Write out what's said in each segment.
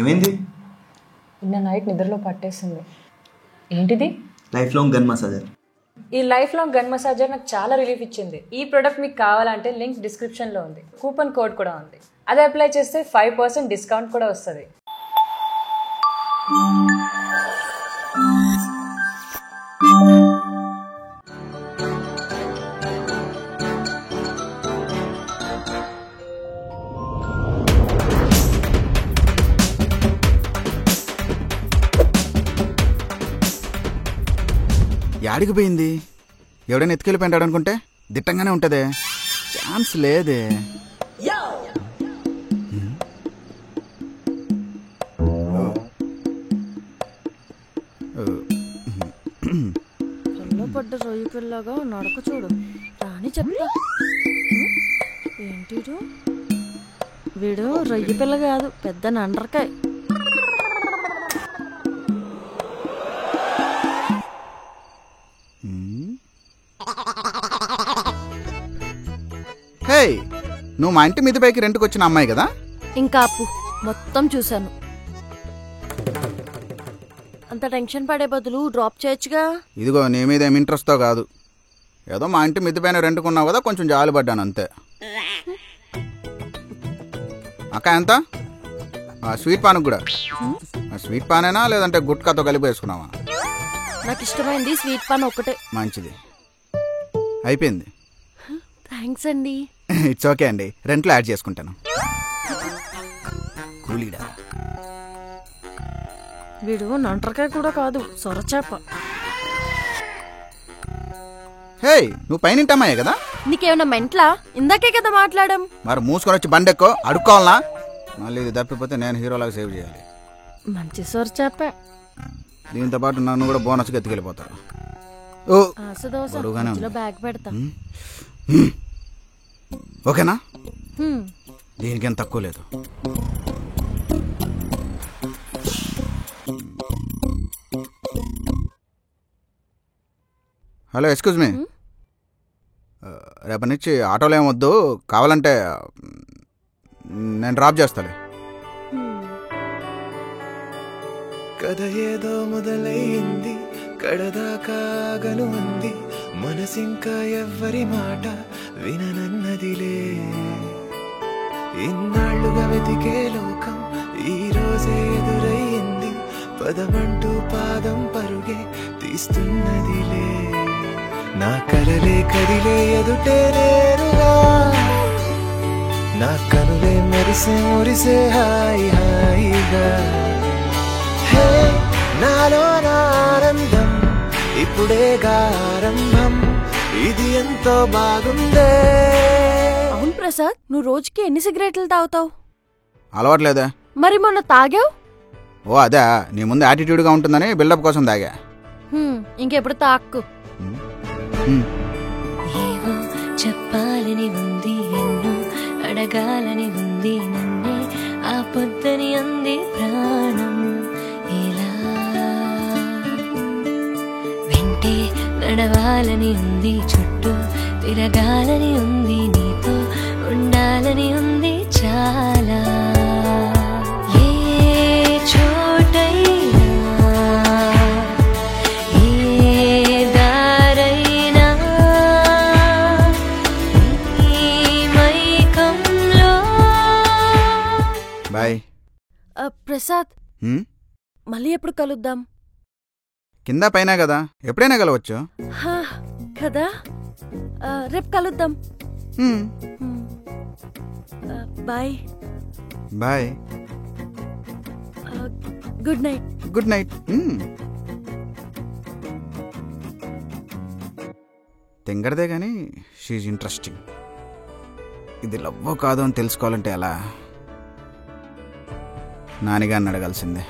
ఏమైంది? నిన్న నైట్ నిద్రలో పట్టేసింది. ఏంటిది? Life long gun massager. ఈ లైఫ్ లాంగ్ గన్ మసాజర్ నాకు చాలా రిలీఫ్ ఇచ్చింది. ఈ ప్రోడక్ట్ మీకు కావాలంటే లింక్ డిస్క్రిప్షన్లో ఉంది. కూపన్ కోడ్ కూడా ఉంది. అది అప్లై చేస్తే 5% డిస్కౌంట్ కూడా వస్తుంది. యాడికి పోయింది? ఎవడైనా ఎత్తుకెళ్ళిపోయింటాడు అనుకుంటే దిట్టంగానే ఉంటుందే, ఛాన్స్ లేదే. కల్లో పడ్డ రొయ్య పిల్లగా నడక చూడు రాని చెప్తా. ఏంటి వీడు రొయ్య పిల్ల కాదు, పెద్ద నండ్రకాయ. హే, నువ్వు మా ఇంటి మీద పైకి రెంట్కి వచ్చిన అమ్మాయి కదా? ఇంకా అప్పు మొత్తం చూశాను. అంత టెన్షన్ పడే బదులు డ్రాప్ చేయొచ్చుగా. ఇదిగో నీ మీద ఏమి ఇంట్రెస్ట్తో కాదు, ఏదో మా ఇంటి మిద్ది పైన రెంట్కున్నావు కదా, కొంచెం జాలి పడ్డాను అంతే. అక్క ఎంత? స్వీట్ పాన్ కూడా. స్వీట్ పానేనా లేదంటే గుట్కాతో కలిపి వేసుకున్నావా? నాకు ఇష్టమైంది స్వీట్ పాన్ ఒక్కటే. మంచిది, అయిపోయింది. థ్యాంక్స్ అండి. ఇట్స్ ఓకే అండి, రెంట్లో యాడ్ చేసుకుంటాను. కూలీడా వీడు నంటరకాయ కూడా కాదు, సొరచేప. హే, నువ్వు పైన కదా? నీకేమన్నా మెంట్లా? ఇందాకే కదా మాట్లాడాం. మరి మూసుకొని వచ్చి బండి ఎక్కువ అడుక్కోవాలనా? మళ్ళీ ఇది తప్పిపోతే నేను హీరోలాగా సేవ్ చేయాలి. మంచి సొరచేప. దీంతో పాటు నన్ను కూడా బోనస్కి ఎత్తుకెళ్ళిపోతారు. బ్యాగ్ పెడతా. ఓకేనా? దీనికేం తక్కువ లేదు. Hello, excuse me. రేపటి నుంచి ఆటోలో ఏమొద్దు, కావాలంటే నేను డ్రాప్ చేస్తాలే. కథ ఏదో మొదలైంది, కడదాకాగను ఉంది, మనసింకా ఎవ్వరి మాట విననన్నదిలే. ఇన్నాళ్లుగా వెతికే లోకం ఈ రోజే ఎదురయ్యింది, పదమంటూ పాదం పరుగే తీస్తున్నదిలే. నా కలలే కదిలే ఎదుటే నేరుగా, నా కనులే మెరిసే మురిసే హాయి హాయిగా. నాలో ఆనందం ఇప్పుడే ఆరంభం, ఇది ఎంతో బాగుందే. అవును ప్రసాద్, నువ్వు రోజుకి ఎన్ని సిగరెట్లు తాగుతావు? అలవాట్లేదా? మరి మొన్న తాగావు. ఓ అదే, నీ ముందు యాటిట్యూడ్గా ఉంటుందని బిల్డప్ కోసం తాగా. ఇంకెప్పుడు తాక్కు. ఏవో చెప్పాలని ఉంది, ఎన్నో అడగాలని ఉంది, నన్నే ఆ పొద్దని అంది ప్రాణం. ఇలా వెంటే నడవాలని ఉంది, చుట్టూ తిరగాలని ఉంది, నీతో ఉండాలని ఉంది చాలా. ఏ చోటైనా ఏ దారైనా ఈ మైకంలో. బాయ్. ప్రసాద్, మళ్ళీ ఎప్పుడు కలుద్దాం? కింద పైన కదా, ఎప్పుడైనా కలవచ్చు కదా. రేపు కలుద్దాం. Bye. Bye. Good night. Good night. తెంగడదే కానీ షీఈ్ ఇంట్రెస్టింగ్. ఇది లవ్వో కాదో అని తెలుసుకోవాలంటే ఎలా? నానిగారిని అడగాల్సిందే.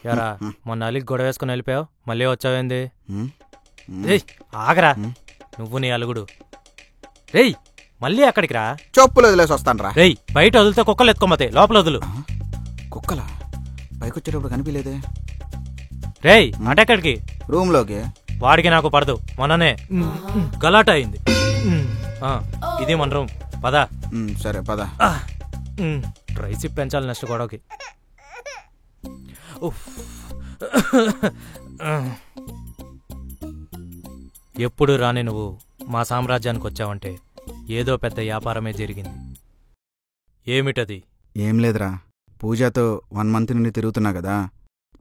యారా, మొన్న అలికి గొడవ వేసుకుని వెళ్ళిపోయావు, మళ్ళీ వచ్చావేంది? ఆగరా నువ్వు నీ అలుగుడు. రేయ్, మళ్ళీ అక్కడికి రా. చెప్పులు వదిలేసి వస్తాను రా. రేయ్, బయట వదిలితే కుక్కలు ఎత్తుకోమతాయి, లోపల వదులు. కుక్కలా? పైకి వచ్చేటప్పుడు కనిపించలేదే. రేయ్, అటెక్కడికి? రూమ్ లోకి. వాడికి నాకు పడదు, మొన్ననే గలాట అయింది. ఇది మన రూమ్ పదా. సరే పద. రైస్ పెంచాలి నెక్స్ట్ గొడవకి. ఎప్పుడు రాని నువ్వు మా సామ్రాజ్యానికి వచ్చావంటే ఏదో పెద్ద వ్యాపారమే జరిగింది. ఏమిటది? ఏం లేదురా, పూజతో 1 month నుండి తిరుగుతున్నా కదా,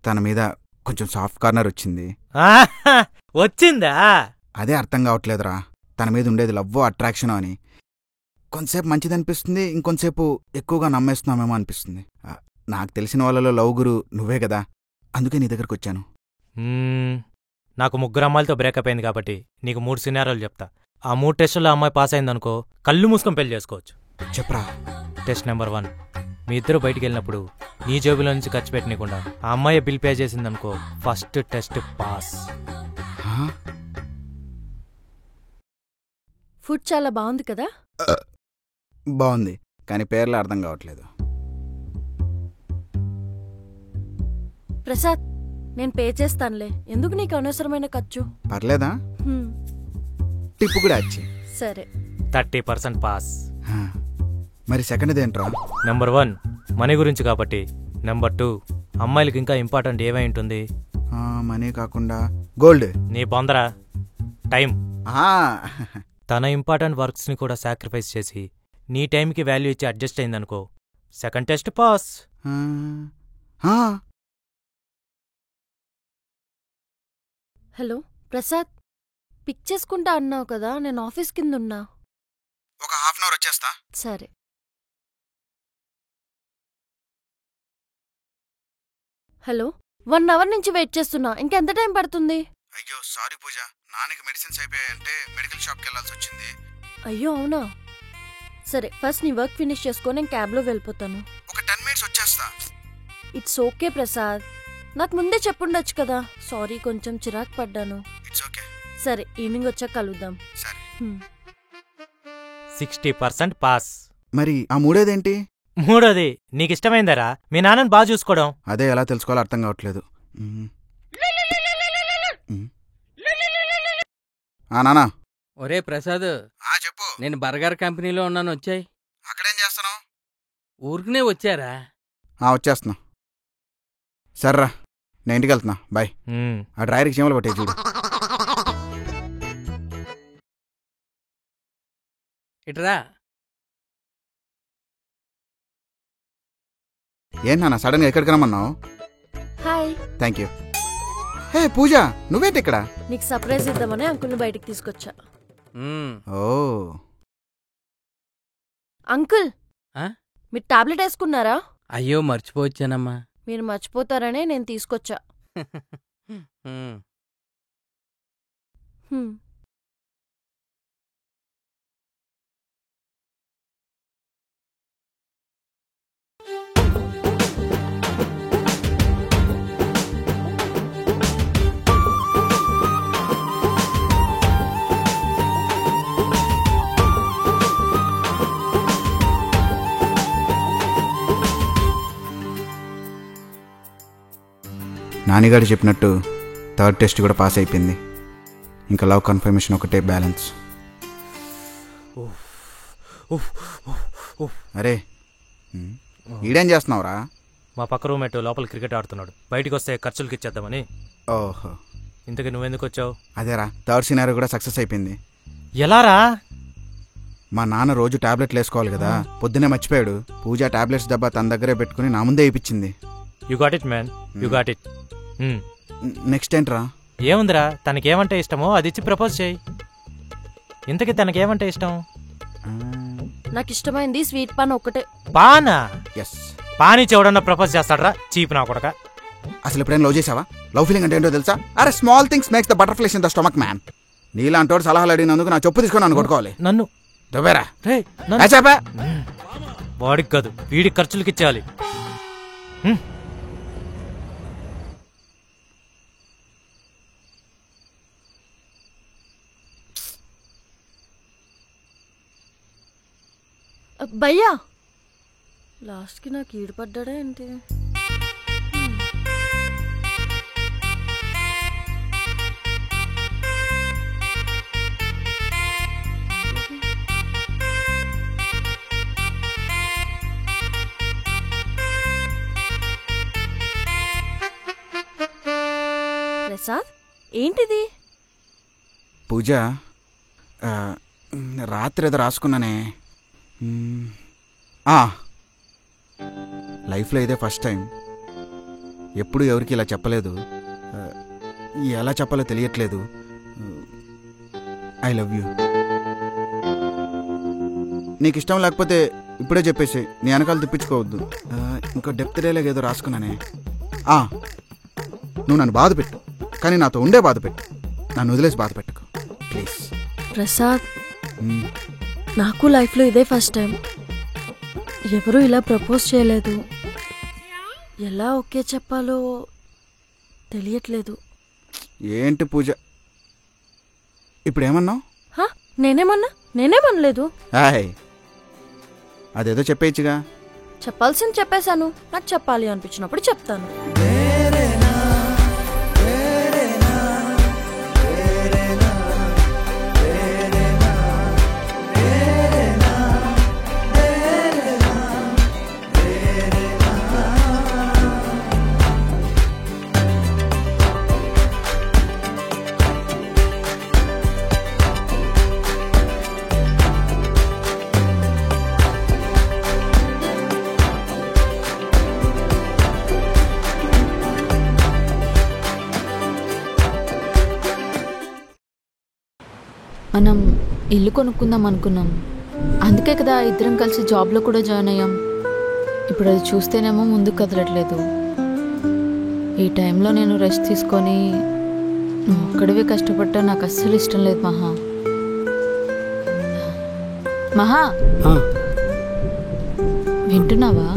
తన మీద కొంచెం సాఫ్ట్ కార్నర్ వచ్చింది. వచ్చిందా? అదే అర్థం కావట్లేదురా, తన మీద ఉండేది లవ్వో అట్రాక్షనో అని. కొంతసేపు మంచిదనిపిస్తుంది, ఇంకొంతసేపు ఎక్కువగా నమ్మేస్తున్నామేమో అనిపిస్తుంది. నాకు తెలిసిన వాళ్ళలో లవ్ గురు నువ్వే కదా, అందుకే నీ దగ్గరకు వచ్చాను. నాకు 3 అమ్మాయిలతో బ్రేకప్ అయింది కాబట్టి నీకు 3 సినారియోలు చెప్తా. ఆ 3 టెస్టుల్లో అమ్మాయి పాస్ అయిందనుకో కళ్ళు మూసుకొని పెళ్లి చేసుకోవచ్చు. చెప్పరా. టెస్ట్ నెంబర్ 1, మీ ఇద్దరు బయటికి వెళ్ళినప్పుడు నీ జేబులో నుంచి ఖర్చు పెట్టనీయకుండా ఆ అమ్మాయి బిల్ పే చేసిందనుకో ఫస్ట్ టెస్ట్ పాస్. ఫుడ్ చాలా బాగుంది కదా? బాగుంది, కానీ పేర్లు అర్థం కావట్లేదు. ప్రసాద్, నేను పే చేస్తానులే, ఎందుకు నీకు అనవసరమైన ఖర్చు? పర్లేదా? టిప్పు కూడా వచ్చి. సరే. 30% పాస్. మరి సెకండ్ ఏంట్రా? నెంబర్ 1 మనీ గురించి కాబట్టి. నెంబర్ 2 అమ్మాయిలకి ఇంకా ఇంపార్టెంట్ ఏమై ఉంటుంది? మనీ కాకుండా గోల్డ్. నీ బొందరా టైం. ఆ, తన ఇంపార్టెంట్ వర్క్స్ని కూడా సాక్రిఫైస్ చేసి నీ టైంకి వాల్యూ ఇచ్చి అడ్జస్ట్ అయిందనుకో second test pass. Hello Prasad, pick చేసుకుంటా అన్నావు కదా, నేను ఆఫీస్ కింద ఉన్నా. ఒక హాఫ్ అన్ అవర్ వచ్చేస్తా. సరే. హలో, 1 hour నుంచి వెయిట్ చేస్తున్నా, ఇంకెంత టైం పడుతుంది? అయ్యో సారీ పూజ, నాన్నకి మెడిసిన్స్ అయిపోయాయంటే మెడికల్ షాప్కి వెళ్ళాల్సి వచ్చింది. అయ్యో అవునా? సరే, ఫస్ట్ నీ వర్క్ ఫినిష్ చేసుకో, నేను క్యాబ్లో వెళ్ళిపోతాను. ఒక 10 minutes వచ్చేస్తా. ఇట్స్ ఓకే ప్రసాద్, నాకు ముందే చెప్పుండొచ్చు కదా. సారీ, కొంచెం చిరాకు పడ్డాను. It's okay. సరే, ఈవినింగ్ వచ్చాక కలుద్దాం. సరే. 60% పాస్. మరి ఆ మూడేదేంటి? మూడోది నీకిష్టమైందరా మీ నాన్నని బాగా చూసుకోవడం. అదే ఎలా తెలుసుకోవాలో అర్థం కావట్లేదు. నానా. ఒరే ప్రసాద్, చెప్పు. నేను బర్గర్ కంపెనీలో ఉన్నాను, వచ్చాయి. అక్కడేం చేస్తున్నావు? ఊరికనే వచ్చారా? వచ్చేస్తున్నా. సర్రా, నేను ఇంటికి వెళ్తున్నా, బాయ్. ఆ డ్రైవర్కి చీమలు పట్టే చూడు. ఇట్రా. ఏం నాన్న సడన్గా ఎక్కడికి రమ్మన్నావు? Hi. Thank you. Hey Pooja, నువ్వేంటి ఇక్కడ? నీకు సర్ప్రైజ్ ఇద్దామని అంకుల్ని బయటికి తీసుకొచ్చా. ఓ అంకుల్, మీరు టాబ్లెట్ వేసుకున్నారా? అయ్యో మర్చిపోవచ్చానమ్మా. మీరు మర్చిపోతారనే నేను తీసుకొచ్చా. నానిగాడు చెప్పినట్టు 3rd టెస్ట్ కూడా పాస్ అయిపోయింది. ఇంకా లవ్ కన్ఫర్మేషన్ ఒకటే బ్యాలెన్స్. అరే ఈడేం చేస్తున్నావురా? మా పక్క రూమ్మేట్ లోపల క్రికెట్ ఆడుతున్నాడు, బయటికి వస్తే ఖర్చులకి ఇచ్చేద్దామని. ఓహో, ఇంతకీ నువ్వెందుకు వచ్చావు? అదేరా, 3rd సినారియో కూడా సక్సెస్ అయిపోయింది. ఎలారా? మా నాన్న రోజు టాబ్లెట్లు వేసుకోవాలి కదా, పొద్దునే మర్చిపోయాడు. పూజ టాబ్లెట్స్ డబ్బా తన దగ్గరే పెట్టుకుని నా ముందే ఇప్పించింది. You got it man, you got it. Next ఏంట్రా? ఏముందిరా, తనకేమంటే ఇష్టమో అది ఇచ్చి ప్రపోజ్ చేయి. ఇంతకీ తనకేమంటే ఇష్టం? నాకు ఇష్టమైంది స్వీట్ పాన్ ఒకటే. పానా? ఎస్. పానీ చెవడన్నా ప్రపోజ్ చేస్తాడరా చీప్ నా కొడక. అసలు ఎప్పుడైనా లవ్ చేసావా? లవ్ ఫీలింగ్ అంటే ఏంటో తెలుసా? అరే small things makes the butterflies in the stomach man. నీలాంటోడు సలహాలు అడిగినందుకు నా చెప్పు తీసుకొని నన్ను కొట్టుకోవాలి. నన్ను దుబ్బేరా. వాడికి కాదు, వీడికి ఖర్చులకి ఇచ్చేయాలి. భయ్యా, లాస్ట్కి నాకు ఈడుపడ్డా ఏంటి? ప్రసాద్ ఏంటిది? పూజ, రాత్రి ఏదో రాసుకున్నానే. లైఫ్లో ఇదే ఫస్ట్ టైం. ఎప్పుడు ఎవరికి ఇలా చెప్పలేదు. ఎలా చెప్పాలో తెలియట్లేదు. I love you. నీకు ఇష్టం లేకపోతే ఇప్పుడే చెప్పేసి నీ వెనకాల తిప్పించుకోవద్దు. ఇంకో డెప్త్ డైలాగ్ ఏదో రాసుకున్నానే. నువ్వు నన్ను బాధ పెట్టు, కానీ నాతో ఉండే బాధ పెట్టు. నన్ను వదిలేసి బాధ పెట్టుకో ప్లీజ్. ప్రసాద్, నాకు లైఫ్లో ఇదే ఫస్ట్ టైం. ఎవరూ ఇలా ప్రపోజ్ చేయలేదు. ఎలా ఓకే చెప్పాలో తెలియట్లేదు. ఏంటి పూజ ఇప్పుడు ఏమన్నావు? నేనేమనలేదు. అదేదో చెప్పేయచ్చుగా. చెప్పాల్సింది చెప్పేశాను. నాకు చెప్పాలి అనిపించినప్పుడు చెప్తాను. మనం ఇల్లు కొనుక్కుందాం అనుకున్నాం. అందుకే కదా ఇద్దరం కలిసి జాబ్లో కూడా జాయిన్ అయ్యాం. ఇప్పుడు అది చూస్తేనేమో ముందుకు కదలట్లేదు. ఈ టైంలో నేను రెస్ట్ తీసుకొని నువ్వు ఒక్కడివే కష్టపడ్డా నాకు అస్సలు ఇష్టం లేదు మహా. మహా, వింటున్నావా?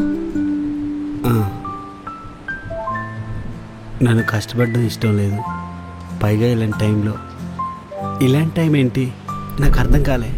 నన్ను కష్టపడడం ఇష్టం లేదు. పైగా ఇలాంటి టైంలో. ఇలాంటి టైం ఏంటి నాకు అర్థం కాలే.